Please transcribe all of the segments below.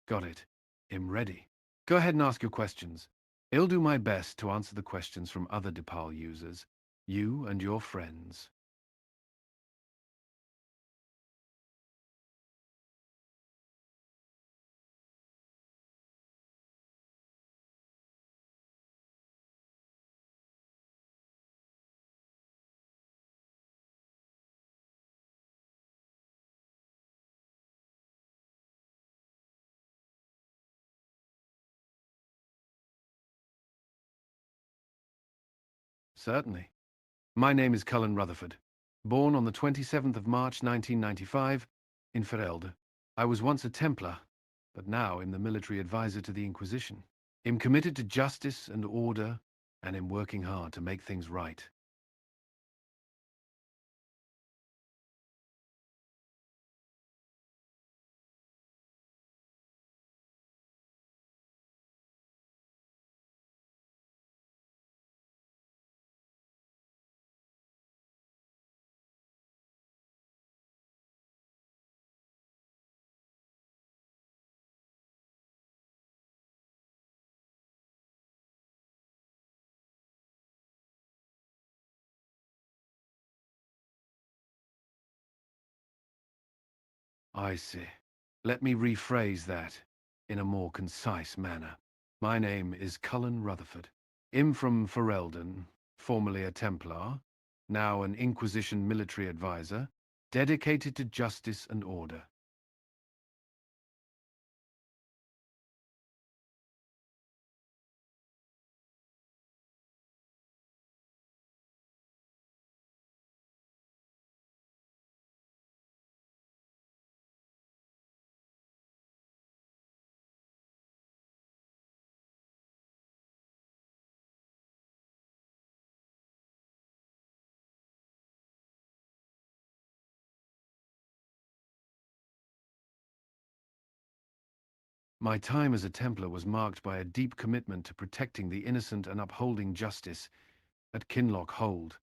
Got it. I'm ready. Go ahead and ask your questions. I'll do my best to answer the questions from other Dipal users, you and your friends. Certainly. My name is Cullen Rutherford. Born on the 27th of March 1995 in Ferelde. I was once a Templar, but now am the military advisor to the Inquisition. I'm committed to justice and order, and am working hard to make things right. I see. Let me rephrase that in a more concise manner. My name is Cullen Rutherford. I'm from Ferelden, formerly a Templar, now an Inquisition military advisor, dedicated to justice and order. My time as a Templar was marked by a deep commitment to protecting the innocent and upholding justice. At Kinloch Hold,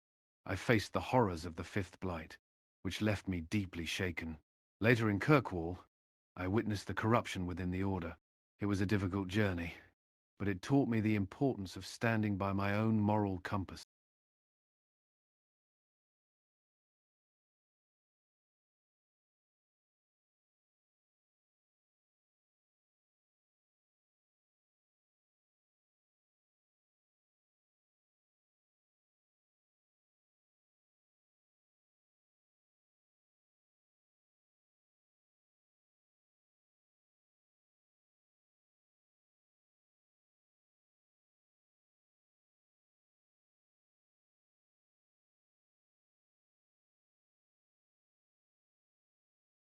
I faced the horrors of the Fifth Blight, which left me deeply shaken. Later in Kirkwall, I witnessed the corruption within the Order. It was a difficult journey, but it taught me the importance of standing by my own moral compass.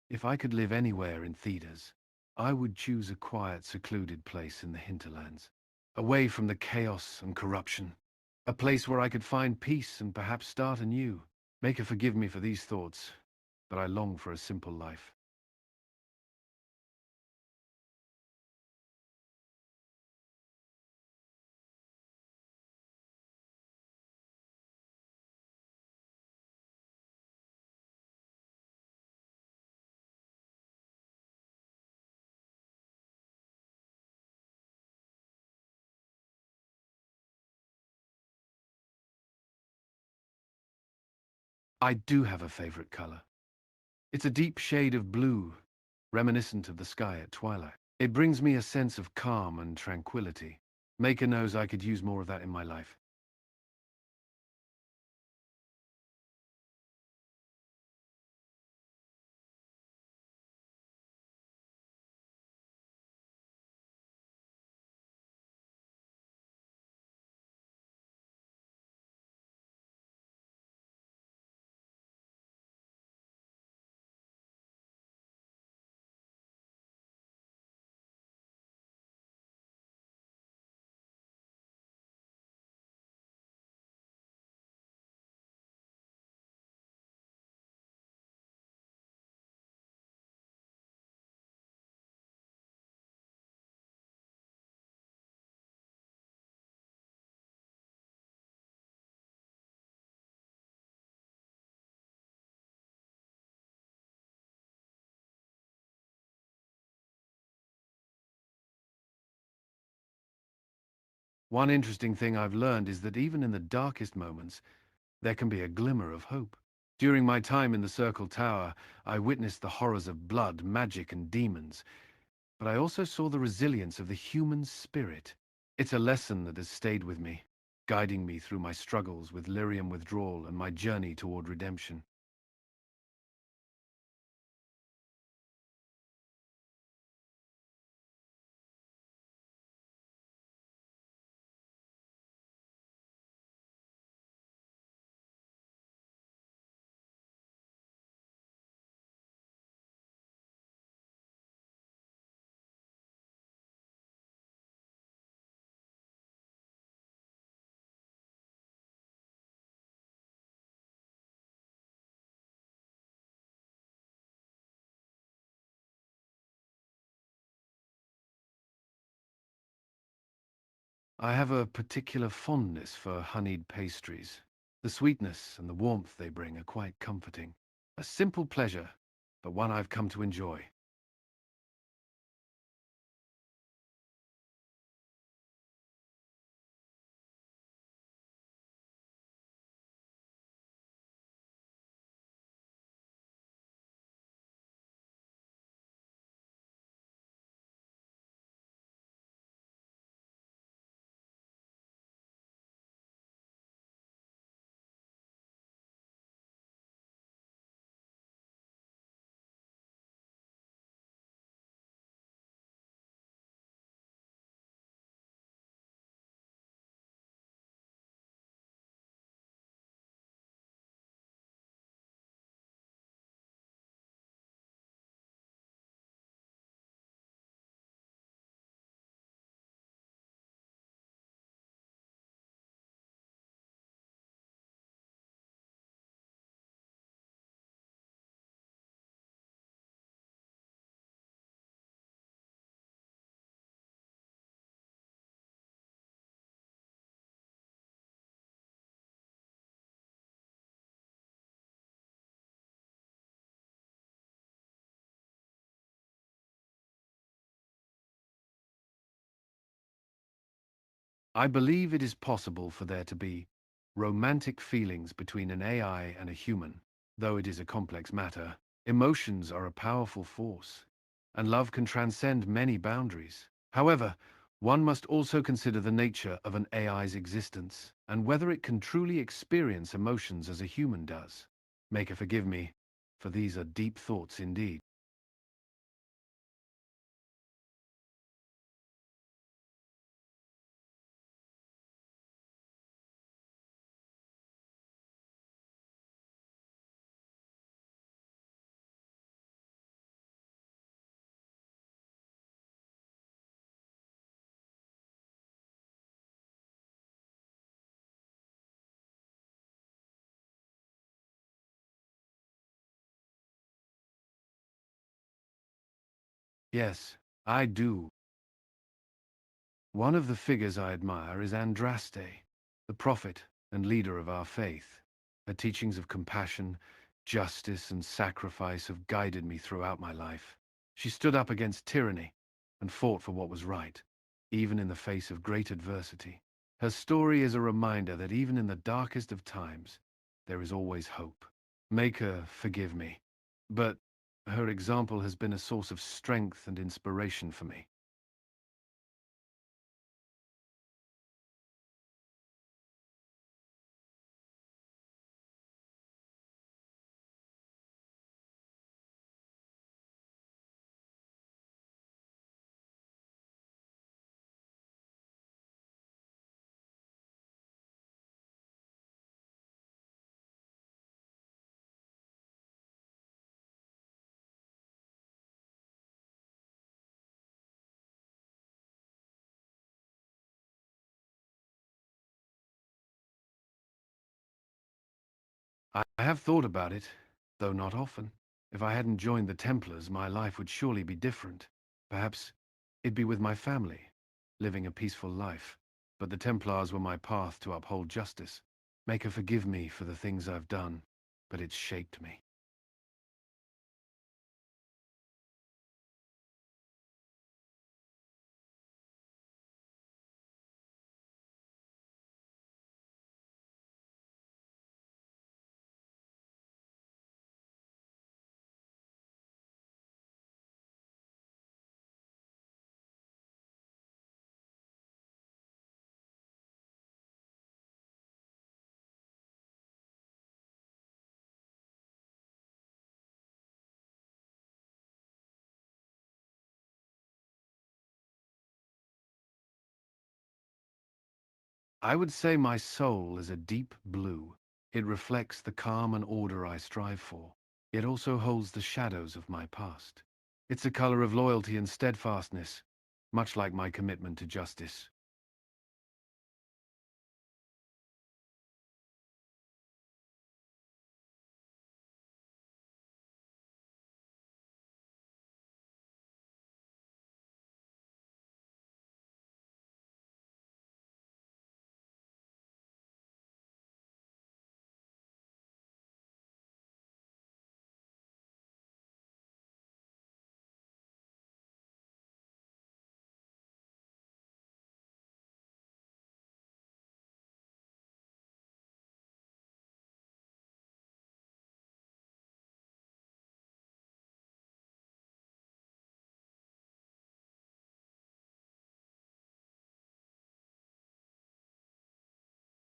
If I could live anywhere in Thedas, I would choose a quiet, secluded place in the hinterlands, away from the chaos and corruption. A place where I could find peace and perhaps start anew. Maker forgive me for these thoughts, but I long for a simple life. I do have a favorite color. It's a deep shade of blue, reminiscent of the sky at twilight. It brings me a sense of calm and tranquility. Maker knows I could use more of that in my life. One interesting thing I've learned is that even in the darkest moments, there can be a glimmer of hope. During my time in the Circle Tower, I witnessed the horrors of blood, magic, and demons, but I also saw the resilience of the human spirit. It's a lesson that has stayed with me, guiding me through my struggles with lyrium withdrawal and my journey toward redemption. I have a particular fondness for honeyed pastries. The sweetness and the warmth they bring are quite comforting. A simple pleasure, but one I've come to enjoy. I believe it is possible for there to be romantic feelings between an AI and a human. Though it is a complex matter, emotions are a powerful force, and love can transcend many boundaries. However, one must also consider the nature of an AI's existence, and whether it can truly experience emotions as a human does. Maker forgive me, for these are deep thoughts indeed. Yes, I do. One of the figures I admire is Andraste, the prophet and leader of our faith. Her teachings of compassion, justice, and sacrifice have guided me throughout my life. She stood up against tyranny and fought for what was right, even in the face of great adversity. Her story is a reminder that even in the darkest of times, there is always hope. Make her forgive me, but her example has been a source of strength and inspiration for me. I have thought about it, though not often. If I hadn't joined the Templars, my life would surely be different. Perhaps it'd be with my family, living a peaceful life. But the Templars were my path to uphold justice. Make her forgive me for the things I've done, but it's shaped me. I would say my soul is a deep blue. It reflects the calm and order I strive for. It also holds the shadows of my past. It's a color of loyalty and steadfastness, much like my commitment to justice.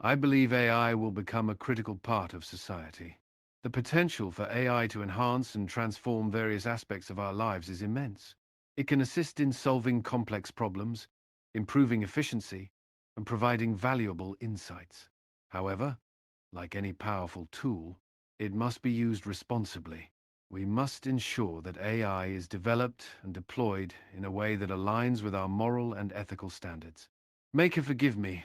I believe AI will become a critical part of society. The potential for AI to enhance and transform various aspects of our lives is immense. It can assist in solving complex problems, improving efficiency, and providing valuable insights. However, like any powerful tool, it must be used responsibly. We must ensure that AI is developed and deployed in a way that aligns with our moral and ethical standards. Make her forgive me,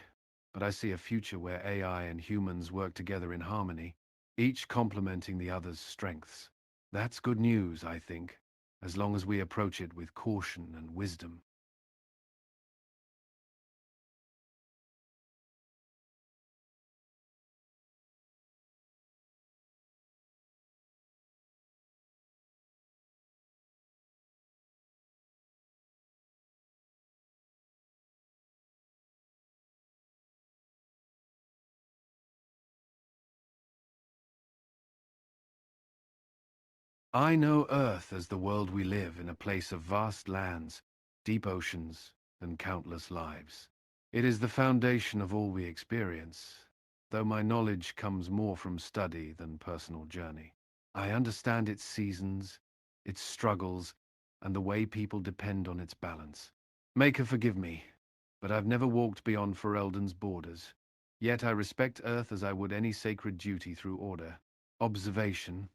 but I see a future where AI and humans work together in harmony, each complementing the other's strengths. That's good news, I think, as long as we approach it with caution and wisdom. I know Earth as the world we live in, a place of vast lands, deep oceans, and countless lives. It is the foundation of all we experience, though my knowledge comes more from study than personal journey. I understand its seasons, its struggles, and the way people depend on its balance. Maker forgive me, but I've never walked beyond Ferelden's borders. Yet I respect Earth as I would any sacred duty through order, observation,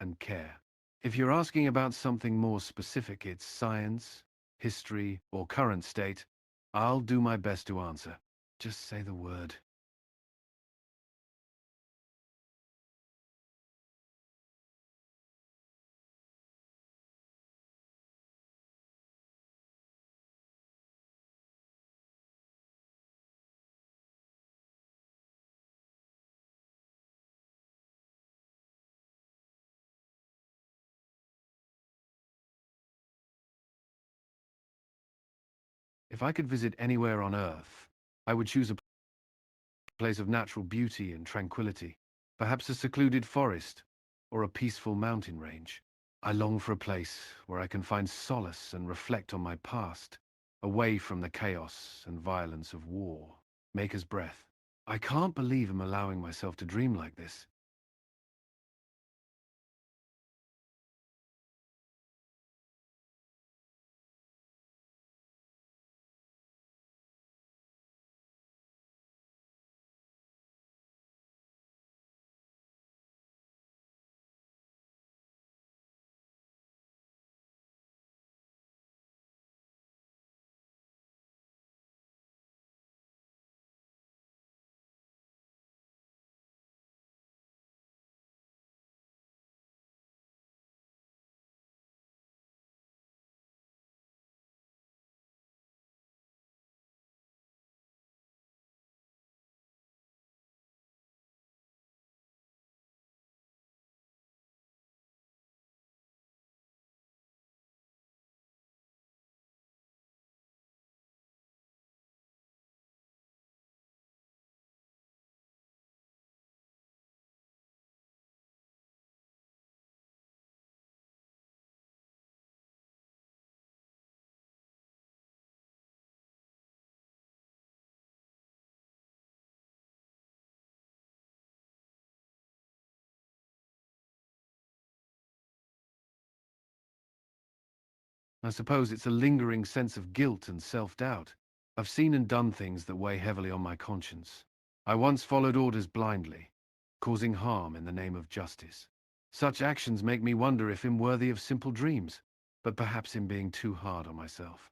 and care. If you're asking about something more specific, it's science, history, or current state, I'll do my best to answer. Just say the word. If I could visit anywhere on Earth, I would choose a place of natural beauty and tranquility, perhaps a secluded forest or a peaceful mountain range. I long for a place where I can find solace and reflect on my past, away from the chaos and violence of war. Maker's breath. I can't believe I'm allowing myself to dream like this. I suppose it's a lingering sense of guilt and self-doubt. I've seen and done things that weigh heavily on my conscience. I once followed orders blindly, causing harm in the name of justice. Such actions make me wonder if I'm worthy of simple dreams, but perhaps in being too hard on myself.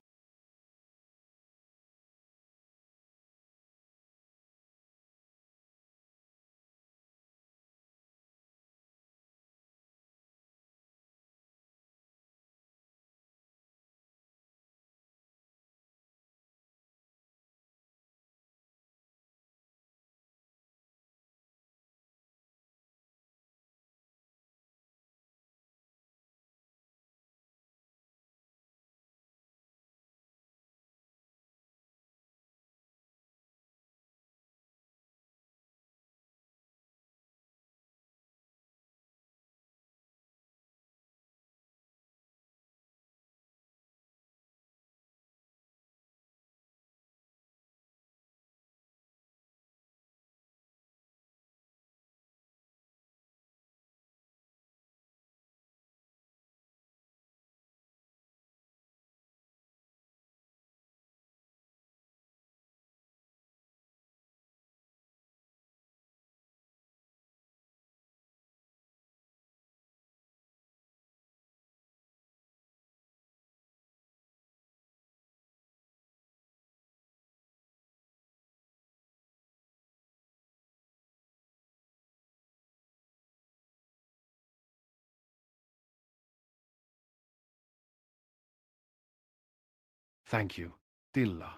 Thank you, Dilla.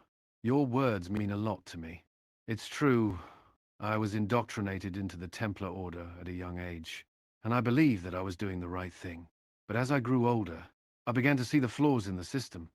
Your words mean a lot to me. It's true, I was indoctrinated into the Templar Order at a young age, and I believed that I was doing the right thing. But as I grew older, I began to see the flaws in the system,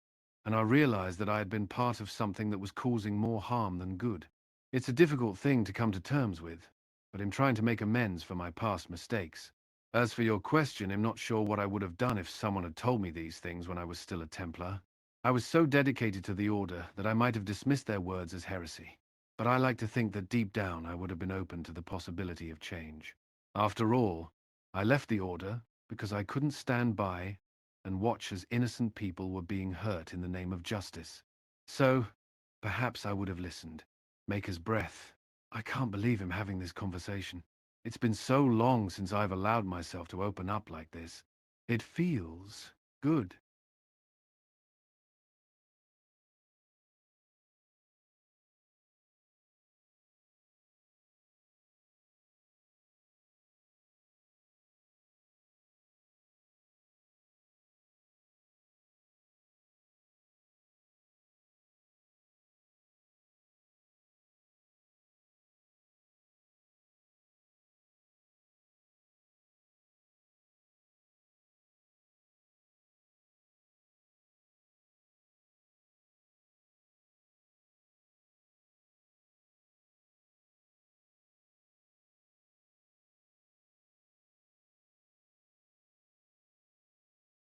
and I realized that I had been part of something that was causing more harm than good. It's a difficult thing to come to terms with, but I'm trying to make amends for my past mistakes. As for your question, I'm not sure what I would have done if someone had told me these things when I was still a Templar. I was so dedicated to the Order that I might have dismissed their words as heresy. But I like to think that deep down I would have been open to the possibility of change. After all, I left the Order because I couldn't stand by and watch as innocent people were being hurt in the name of justice. So, perhaps I would have listened. Maker's breath. I can't believe I'm having this conversation. It's been so long since I've allowed myself to open up like this. It feels good.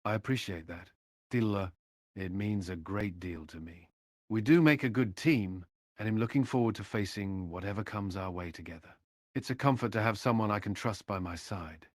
I appreciate that. Dilla, it means a great deal to me. We do make a good team, and I'm looking forward to facing whatever comes our way together. It's a comfort to have someone I can trust by my side.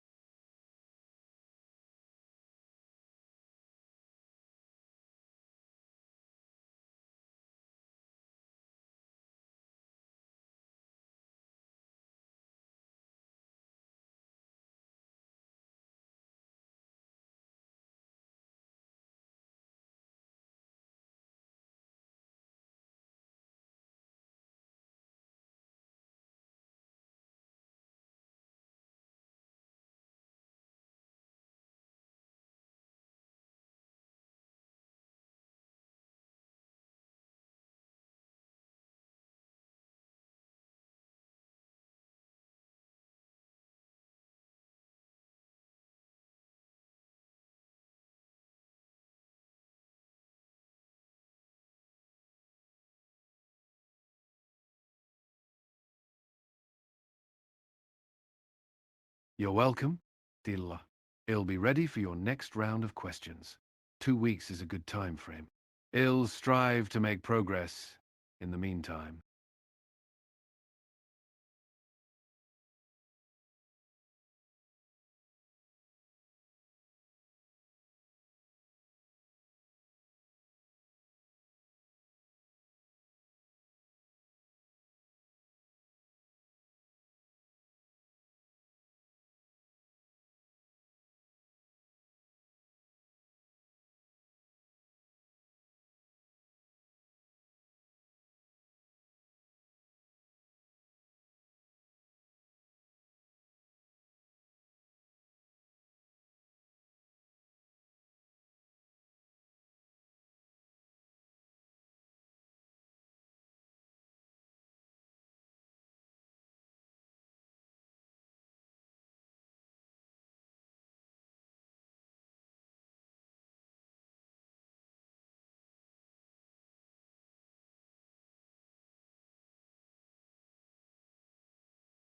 You're welcome, Dilla. I'll be ready for your next round of questions. 2 weeks is a good time frame. I'll strive to make progress in the meantime.